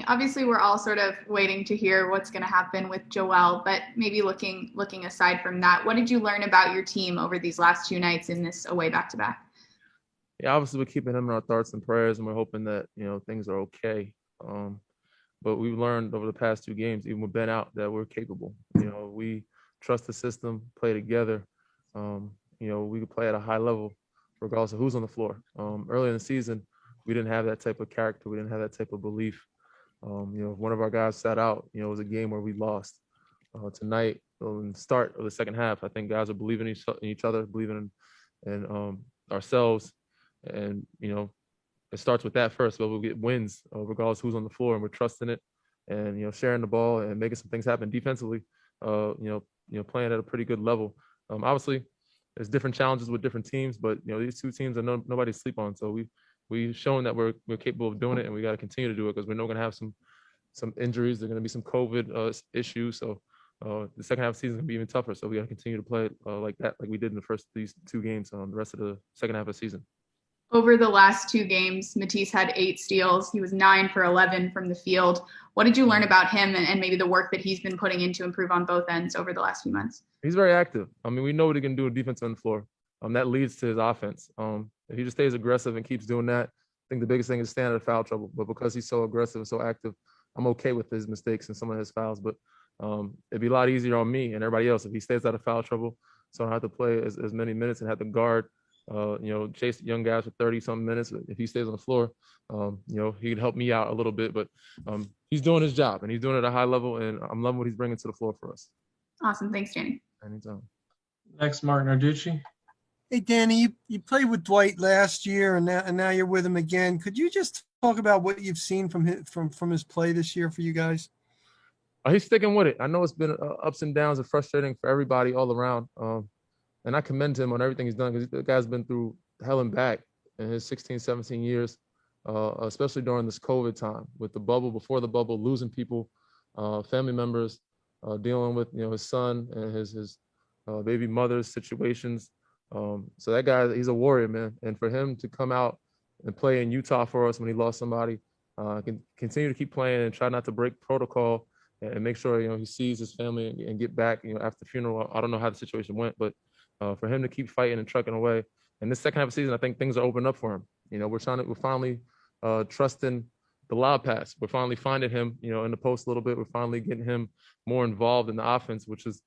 Obviously, we're all sort of waiting to hear what's going to happen with Joel, but maybe looking aside from that, what did you learn about your team over these last two nights in this away back-to-back? Yeah, obviously we're keeping him in our thoughts and prayers, and we're hoping that things are okay. But we've learned over the past two games, even with Ben out, that we're capable. We trust the system, play together. We can play at a high level, regardless of who's on the floor. Early in the season, we didn't have that type of character. We didn't have that type of belief. One of our guys sat out. It was a game where we lost. Tonight, in the start of the second half, I think guys are believing in each other, believing in ourselves, and it starts with that first. But we'll get wins regardless who's on the floor, and we're trusting it, and sharing the ball and making some things happen defensively. Playing at a pretty good level. Obviously, there's different challenges with different teams, but these two teams are nobody to sleep on. So we've shown that we're capable of doing it, and we got to continue to do it because we know we're going to have some injuries. There's going to be some COVID issues. So the second half of the season is going to be even tougher. So we got to continue to play like that, like we did in the first these two games. The rest of the second half of the season. Over the last two games, Matisse had 8 steals. He was 9 for 11 from the field. What did you learn about him and maybe the work that he's been putting in to improve on both ends over the last few months? He's very active. I mean, we know what he can do on defense on the floor. That leads to his offense. If he just stays aggressive and keeps doing that, I think the biggest thing is staying out of foul trouble. But because he's so aggressive and so active, I'm okay with his mistakes and some of his fouls. But it'd be a lot easier on me and everybody else if he stays out of foul trouble, so I don't have to play as many minutes and have to guard chase young guys for 30-something minutes. If he stays on the floor, he can help me out a little bit. But he's doing his job, and he's doing it at a high level, and I'm loving what he's bringing to the floor for us. Awesome. Thanks, Danny. Anytime. Next, Martin Arducci. Hey, Danny, you played with Dwight last year, and now you're with him again. Could you just talk about what you've seen from his play this year for you guys? He's sticking with it. I know it's been ups and downs and frustrating for everybody all around. And I commend him on everything he's done because the guy's been through hell and back in his 16, 17 years, especially during this COVID time with the bubble, before the bubble, losing people, family members, dealing with, his son and his baby mother's situations. So that guy, he's a warrior, man. And for him to come out and play in Utah for us when he lost somebody, can continue to keep playing and try not to break protocol and make sure, he sees his family and get back, after the funeral. I don't know how the situation went, but for him to keep fighting and trucking away. And this second half of the season, I think things are opening up for him. We're finally trusting the lob pass. We're finally finding him, in the post a little bit. We're finally getting him more involved in the offense, which is,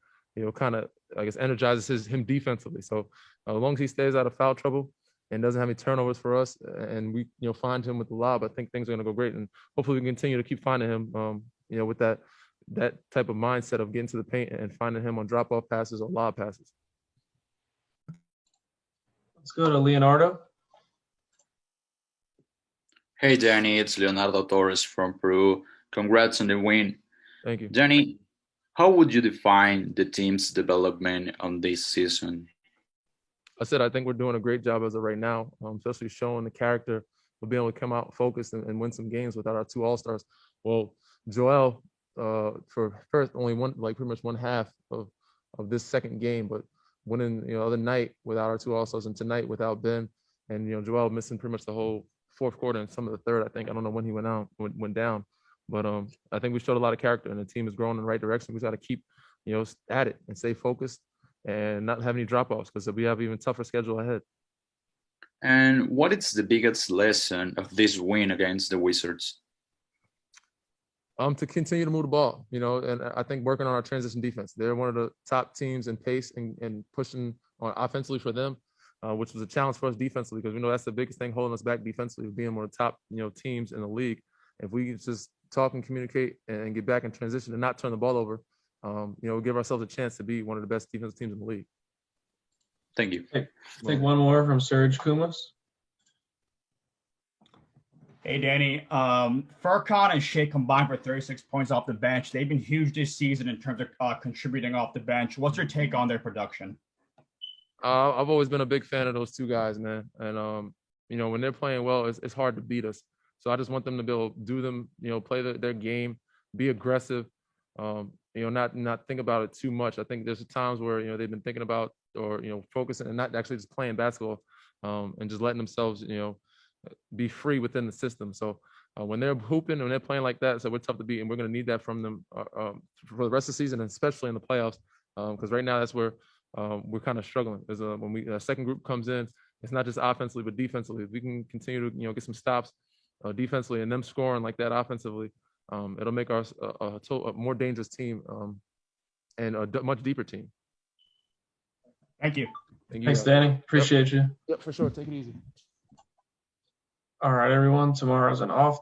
kind of, I guess, energizes him defensively. So as long as he stays out of foul trouble and doesn't have any turnovers for us, and we, find him with the lob, I think things are going to go great. And hopefully we can continue to keep finding him, with that type of mindset of getting to the paint and finding him on drop-off passes or lob passes. Let's go to Leonardo. Hey, Danny, it's Leonardo Torres from Peru. Congrats on the win. Thank you. Danny, how would you define the team's development on this season? I think we're doing a great job as of right now, especially showing the character of being able to come out focused and win some games without our 2 All-Stars. Well, Joel, for first only pretty much one half of this second game, but winning, the other night without our 2 All-Stars and tonight without Ben, and, Joel missing pretty much the whole fourth quarter and some of the third, I think. I don't know when he went down. But I think we showed a lot of character, and the team is growing in the right direction. We got to keep, at it and stay focused and not have any drop-offs because we have an even tougher schedule ahead. And what is the biggest lesson of this win against the Wizards? To continue to move the ball, and I think working on our transition defense. They're one of the top teams in pace and pushing on offensively for them, which was a challenge for us defensively because we know that's the biggest thing holding us back defensively, being one of the top, teams in the league. If we just talk and communicate and get back in transition and not turn the ball over, give ourselves a chance to be one of the best defensive teams in the league. Thank you. Take one more from Serge Kumas. Hey, Danny. Furkan and Shay combined for 36 points off the bench. They've been huge this season in terms of contributing off the bench. What's your take on their production? I've always been a big fan of those two guys, man. And, when they're playing well, it's hard to beat us. So I just want them to be able to do them, play their game, be aggressive, not think about it too much. I think there's times where, they've been thinking about or, focusing and not actually just playing basketball and just letting themselves, be free within the system. So when they're hooping and they're playing like that, so we're tough to beat, and we're going to need that from them for the rest of the season, and especially in the playoffs, because right now that's where we're kind of struggling. Is when the second group comes in, it's not just offensively but defensively. If we can continue to get some stops defensively and them scoring like that offensively, it'll make us a more dangerous team and a much deeper team. Thank you. Thanks, Danny. Appreciate you. Yep, for sure. Take it easy. All right, everyone. Tomorrow's an off